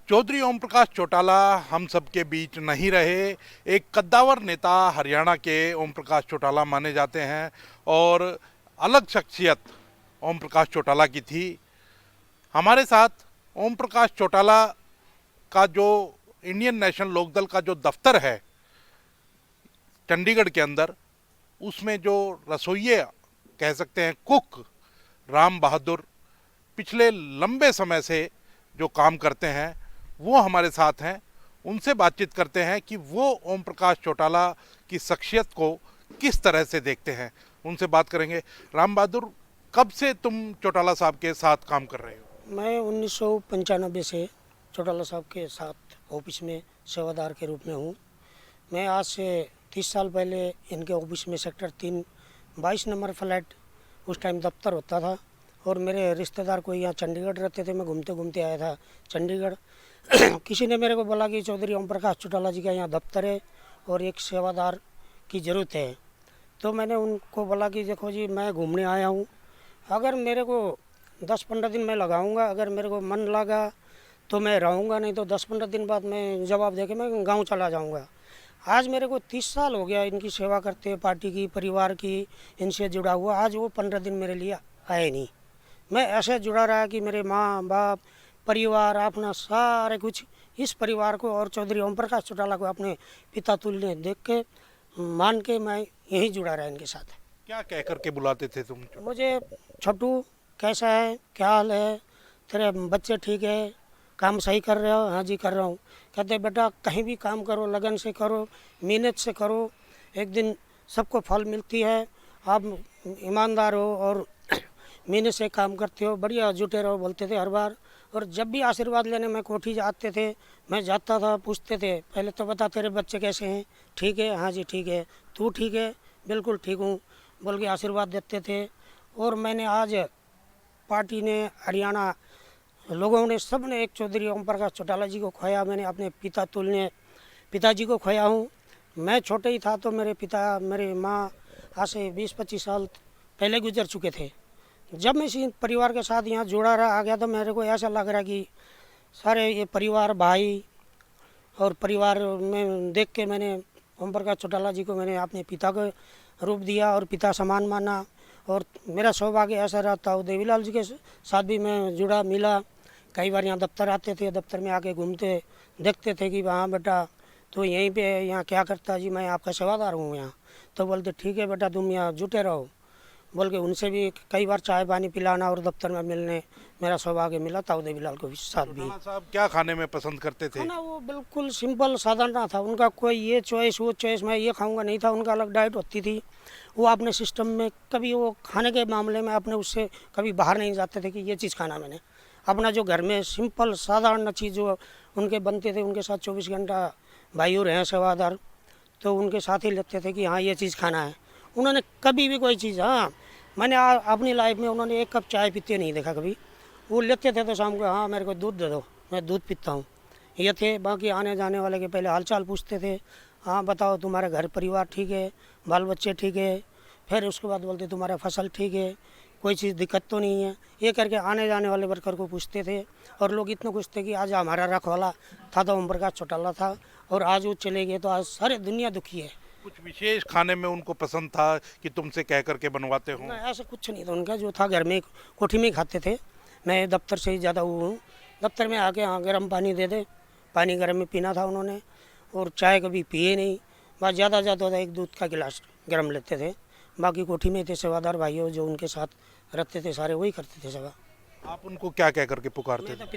चौधरी ओम प्रकाश चौटाला हम सबके बीच नहीं रहे। एक कद्दावर नेता हरियाणा के ओम प्रकाश चौटाला माने जाते हैं और अलग शख्सियत ओम प्रकाश चौटाला की थी। हमारे साथ ओम प्रकाश चौटाला का जो इंडियन नेशनल लोकदल का जो दफ्तर है चंडीगढ़ के अंदर, उसमें जो रसोइये कह सकते हैं, कुक राम बहादुर पिछले लंबे समय से जो काम करते हैं वो हमारे साथ हैं। उनसे बातचीत करते हैं कि वो ओम प्रकाश चौटाला की शख्सियत को किस तरह से देखते हैं। उनसे बात करेंगे। राम बहादुर, कब से तुम चौटाला साहब के साथ काम कर रहे हो? मैं 1995 से चौटाला साहब के साथ ऑफिस में सेवादार के रूप में हूँ। मैं आज से 30 साल पहले इनके ऑफिस में सेक्टर 3 22 नंबर फ्लैट उस टाइम दफ्तर होता था और मेरे रिश्तेदार कोई यहाँ चंडीगढ़ रहते थे। मैं घूमते घूमते आया था चंडीगढ़। किसी ने मेरे को बोला कि चौधरी ओम प्रकाश चौटाला जी का यहाँ दफ्तर है और एक सेवादार की ज़रूरत है। तो मैंने उनको बोला कि देखो जी, मैं घूमने आया हूँ, अगर मेरे को 10-15 दिन मैं लगाऊंगा, अगर मेरे को मन लगा तो मैं रहूँगा, नहीं तो 10-15 दिन बाद मैं जवाब देके मैं गांव चला जाऊँगा। आज मेरे को 30 साल हो गया इनकी सेवा करते, पार्टी की, परिवार की, इनसे जुड़ा हुआ। आज वो 15 दिन मेरे लिए आए नहीं। मैं ऐसे जुड़ा रहा कि मेरे माँ बाप, परिवार, अपना सारे कुछ इस परिवार को और चौधरी ओम प्रकाश चौटाला को अपने पिता तुल्य देख के, मान के मैं यहीं जुड़ा रहा इनके साथ। क्या कह करके बुलाते थे तुम? मुझे छोटू कैसा है, क्या हाल है, तेरे बच्चे ठीक है, काम सही कर रहे हो? हाँ जी कर रहा हूँ। कहते बेटा कहीं भी काम करो, लगन से करो, मेहनत से करो, एक दिन सबको फल मिलती है। आप ईमानदार हो और मेहनत से काम करते हो, बढ़िया जुटे रहो, बोलते थे हर बार। और जब भी आशीर्वाद लेने में कोठी जाते थे, मैं जाता था, पूछते थे पहले तो बता तेरे बच्चे कैसे हैं? ठीक है, हाँ जी ठीक है। तू ठीक है? बिल्कुल ठीक हूँ, बोल के आशीर्वाद देते थे। और मैंने आज पार्टी ने, हरियाणा लोगों ने, सब ने एक चौधरी ओम प्रकाश चौटाला जी को खोया। मैंने अपने पिता तुल्य पिताजी को खोया हूँ। मैं छोटे ही था तो मेरे पिता, मेरे माँ आज से 20-25 साल पहले गुजर चुके थे। जब मैं इसी परिवार के साथ यहाँ जुड़ा रहा आ गया तो मेरे को ऐसा लग रहा कि सारे ये परिवार, भाई और परिवार में देख के मैंने ओम प्रकाश चौटाला जी को मैंने अपने पिता को रूप दिया और पिता समान माना। और मेरा सौभाग्य ऐसा रहा था, देवीलाल जी के साथ भी मैं जुड़ा, मिला। कई बार यहाँ दफ्तर आते थे, दफ्तर में आके घूमते, देखते थे कि हाँ बेटा तो यहीं पे यहाँ क्या करता है? जी मैं आपका सेवादार हूँ यहाँ। तो बोलते ठीक है बेटा, तुम यहाँ जुटे रहो, बोल के उनसे भी कई बार चाय पानी पिलाना और दफ्तर में मिलने मेरा सौभाग्य मिला था। देवीलाल को भी साथ भी। साहब क्या खाने में पसंद करते थे? खाना वो बिल्कुल सिंपल साधारण था। उनका कोई ये चॉइस वो चॉइस मैं ये खाऊंगा नहीं था। उनका अलग डाइट होती थी। वो अपने सिस्टम में कभी वो खाने के मामले में अपने उससे कभी बाहर नहीं जाते थे कि ये चीज़ खाना मैंने। अपना जो घर में सिंपल साधारण चीज़ जो उनके बनते थे, उनके साथ 24 घंटा भाई और हैं सेवादार, तो उनके साथ ही लेते थे कि हाँ ये चीज़ खाना है। उन्होंने कभी भी कोई चीज़, हाँ मैंने अपनी लाइफ में उन्होंने एक कप चाय पीते नहीं देखा कभी। वो लेते थे तो शाम को हाँ मेरे को दूध दे दो, मैं दूध पीता हूँ, ये थे। बाकी आने जाने वाले के पहले हालचाल पूछते थे, हाँ बताओ तुम्हारे घर परिवार ठीक है, बाल बच्चे ठीक है। फिर उसके बाद बोलते तुम्हारा फसल ठीक है, कोई चीज़ दिक्कत तो नहीं है। ये करके आने जाने वाले वर्कर को पूछते थे। और लोग इतना खुश थे कि आज हमारा रखवाला था तो ओम प्रकाश चौटाला था, और आज वो चले गए तो आज सारी दुनिया दुखी है। कुछ विशेष खाने में उनको पसंद था कि तुमसे कह करके बनवाते हो? नहीं ऐसा कुछ नहीं था उनका। जो था घर में कोठी में ही खाते थे। मैं दफ्तर से ही ज़्यादा वो हूँ। दफ्तर में आके हाँ गर्म पानी दे दे, पानी गर्म में पीना था उन्होंने। और चाय कभी पिए नहीं, बस ज़्यादा ज़्यादा एक दूध का गिलास गर्म लेते थे। बाकी कोठी में थे सेवादार भाइयों जो उनके साथ रहते थे, सारे वही करते थे सेवा। आप उनको क्या कह करके पुकारते मैं थे? तो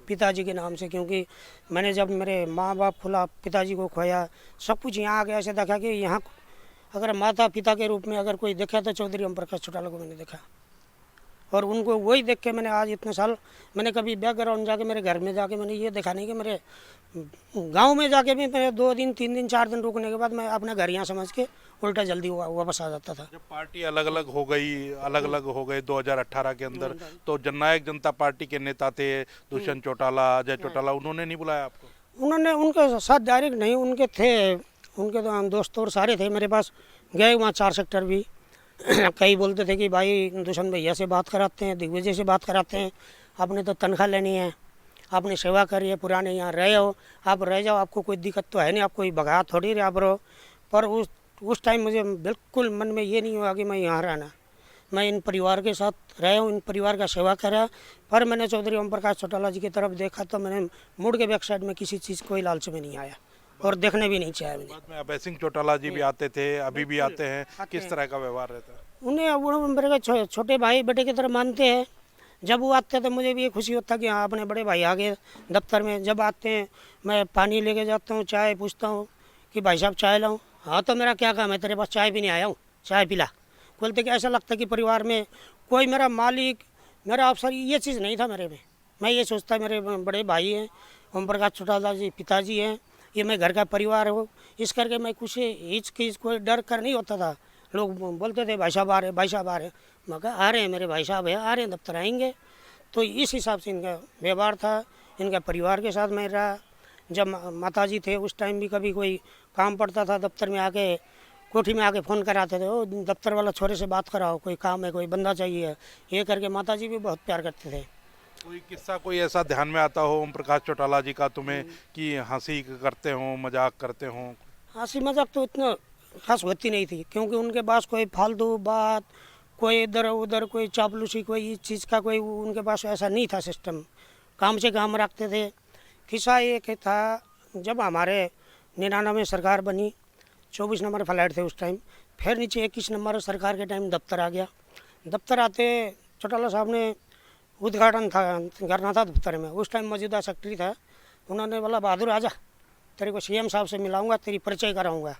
पिताजी के नाम से, क्योंकि मैंने जब मेरे माँ बाप खुला पिताजी को खोया, सब कुछ यहाँ आ गया। ऐसे देखा कि यहाँ अगर माता पिता के रूप में अगर कोई देखा तो चौधरी ओम प्रकाश चौटाला को मैंने देखा। और उनको वही देख के मैंने आज इतने साल मैंने कभी बैकग्राउंड जाके मेरे घर में जाके मैंने ये देखा नहीं कि मेरे गांव में जाके भी मैं 2 दिन 3 दिन 4 दिन रुकने के बाद मैं अपना घर यहाँ समझ के उल्टा जल्दी वापस आ जाता था। जब पार्टी अलग अलग हो गई 2018 के अंदर, तो जननायक जनता पार्टी के नेता थे दुष्यंत चौटाला, अजय चौटाला, उन्होंने नहीं बुलाया आपको? उन्होंने उनके साथ डायरेक्ट नहीं, उनके थे, उनके तो दोस्त और सारे थे मेरे पास। गए वहाँ 4 सेक्टर भी। कई बोलते थे कि भाई दुष्यंत भैया से बात कराते हैं, दिग्विजय से बात कराते हैं, आपने तो तनख्वाह लेनी है। आपने सेवा करी है, पुराने यहाँ रहे हो, आप रह जाओ, आपको कोई दिक्कत तो है नहीं, आप कोई भगा थोड़ी रहे आप रहो। पर उस टाइम मुझे बिल्कुल मन में ये नहीं हुआ कि मैं यहाँ रहना। मैं इन परिवार के साथ रहा हूँ, इन परिवार का सेवा करा। पर मैंने चौधरी ओम प्रकाश चौटाला जी की तरफ देखा तो मैंने मुड़ के बैक साइड में किसी चीज़ कोई लालच में नहीं आया और देखने भी नहीं चाहा मैंने। बाद में अभय सिंह चौटाला जी भी आते थे, अभी भी आते हैं, किस तरह का व्यवहार रहता है? उन्हें वो मेरे को छोटे भाई बेटे की तरह मानते हैं। जब वो आते तो मुझे भी ये खुशी होता कि हाँ अपने बड़े भाई आ गए दफ्तर में। जब आते हैं मैं पानी लेके जाता हूँ, चाय पूछता हूँ कि भाई साहब चाय लाऊं। हाँ तो मेरा क्या काम है, तेरे पास चाय पीने आया हूँ, चाय पिला। बोलते कि ऐसा लगता कि परिवार में कोई मेरा मालिक, मेरा अफसर, ये चीज़ नहीं था मेरे में। मैं ये सोचता मेरे बड़े भाई हैं, ओम प्रकाश चौटाला जी पिताजी हैं, ये मैं घर का परिवार हो, इस करके मैं कुछ हिचकिच कोई डर कर नहीं होता था। लोग बोलते थे भाई साहब आ रहे, भाई साहब आ रहे। मैं कहा आ रहे हैं मेरे भाई साहब है, आ रहे हैं, दफ्तर आएंगे। तो इस हिसाब से इनका व्यवहार था, इनका परिवार के साथ मैं रहा। जब माताजी थे उस टाइम भी कभी कोई काम पड़ता था दफ्तर में आके, कोठी में आके फ़ोन कराते थे, ओ दफ्तर वाला छोरे से बात कराओ, कोई काम है, कोई बंदा चाहिए, ये करके माताजी भी बहुत प्यार करते थे। कोई किस्सा कोई ऐसा ध्यान में आता हो ओम प्रकाश चौटाला जी का तुम्हें कि हंसी करते हो, मजाक करते हो? हंसी मजाक तो इतना खास होती नहीं थी, क्योंकि उनके पास कोई फालतू बात, कोई इधर उधर कोई चापलूसी, कोई इस चीज़ का कोई उनके पास ऐसा नहीं था सिस्टम। काम से काम रखते थे। किस्सा एक था, जब हमारे 99 में सरकार बनी, 24 नंबर फ्लैट थे उस टाइम, फिर नीचे 21 नंबर सरकार के टाइम दफ्तर आ गया। दफ्तर आते चौटाला साहब ने उद्घाटन था करना था दफ्तर में। उस टाइम मौजूदा सेक्रेटरी था, उन्होंने बोला बहादुर आजा, तेरे को सीएम साहब से मिलाऊंगा, तेरी परिचय कराऊंगा।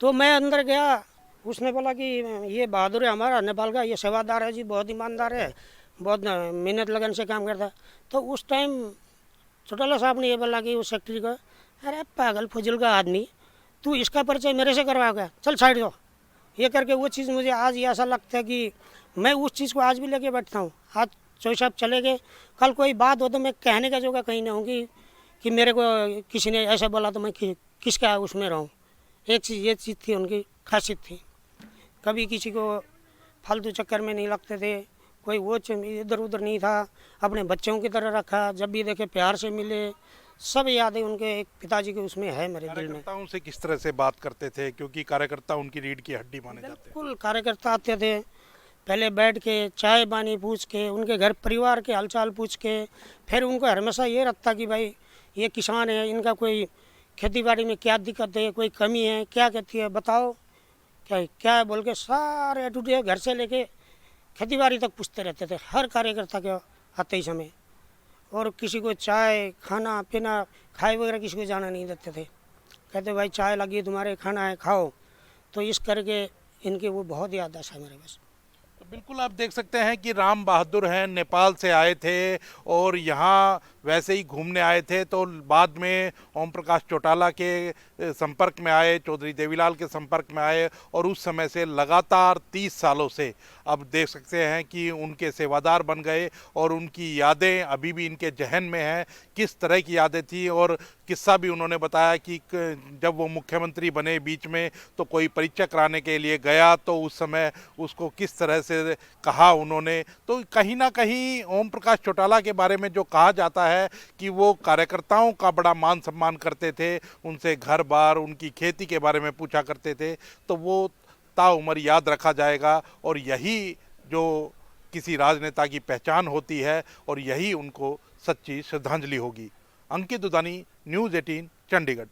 तो मैं अंदर गया, उसने बोला कि ये बहादुर है हमारा नेपाल का, ये सेवादार है जी, बहुत ईमानदार है, बहुत मेहनत लगन से काम करता है। तो उस टाइम चौटाला साहब ने ये बोला कि उस सेक्रेटरी को, अरे पागल फजूल का आदमी, तू इसका परिचय मेरे से करवाओगा, चल साइड दो। ये करके वो चीज़ मुझे आज ये ऐसा लगता है कि मैं उस चीज़ को आज भी लेके बैठता हूँ। आज चौधरी साहब चले गए, कल कोई बात हो तो मैं कहने का जगह कहीं ना होगी कि मेरे को किसी ने ऐसा बोला तो मैं किसका उसमें रहूँ। एक चीज़ ये चीज़ थी, उनकी खासियत थी, कभी किसी को फालतू चक्कर में नहीं लगते थे, कोई वो इधर उधर नहीं था, अपने बच्चों की तरह रखा, जब भी देखे प्यार से मिले। सब यादें उनके एक पिताजी के उसमें है मेरे दिल में। कार्यकर्ताओं से किस तरह से बात करते थे, क्योंकि कार्यकर्ता उनकी रीढ़ की हड्डी माने जाते हैं? बिल्कुल, कार्यकर्ता आते थे, पहले बैठ के चाय पानी पूछ के, उनके घर परिवार के हालचाल पूछ के, फिर उनको हमेशा ये रखता कि भाई ये किसान है, इनका कोई खेती बाड़ी में क्या दिक्कत है, कोई कमी है, क्या कहती है बताओ, क्या क्या है बोल के सारे टूटे घर से लेके खेती बाड़ी तक पूछते रहते थे हर कार्यकर्ता के आते ही समय। और किसी को चाय खाना पीना खाए वगैरह किसी को जाना नहीं देते थे, कहते भाई चाय लगी है तुम्हारे, खाना है खाओ। तो इस करके इनके वो बहुत याददाश्त है मेरे पास। तो बिल्कुल आप देख सकते हैं कि राम बहादुर हैं, नेपाल से आए थे और यहाँ वैसे ही घूमने आए थे, तो बाद में ओम प्रकाश चौटाला के संपर्क में आए, चौधरी देवीलाल के संपर्क में आए, और उस समय से लगातार 30 सालों से अब देख सकते हैं कि उनके सेवादार बन गए और उनकी यादें अभी भी इनके जहन में हैं। किस तरह की यादें थी, और किस्सा भी उन्होंने बताया कि जब वो मुख्यमंत्री बने बीच में तो कोई परिचय कराने के लिए गया तो उस समय उसको किस तरह से कहा उन्होंने। तो कहीं ना कहीं ओम प्रकाश चौटाला के बारे में जो कहा जाता है कि वो कार्यकर्ताओं का बड़ा मान सम्मान करते थे, उनसे घर बार उनकी खेती के बारे में पूछा करते थे, तो वो ताउम्र याद रखा जाएगा। और यही जो किसी राजनेता की पहचान होती है और यही उनको सच्ची श्रद्धांजलि होगी। अंकित दुदानी, न्यूज़ 18, चंडीगढ़।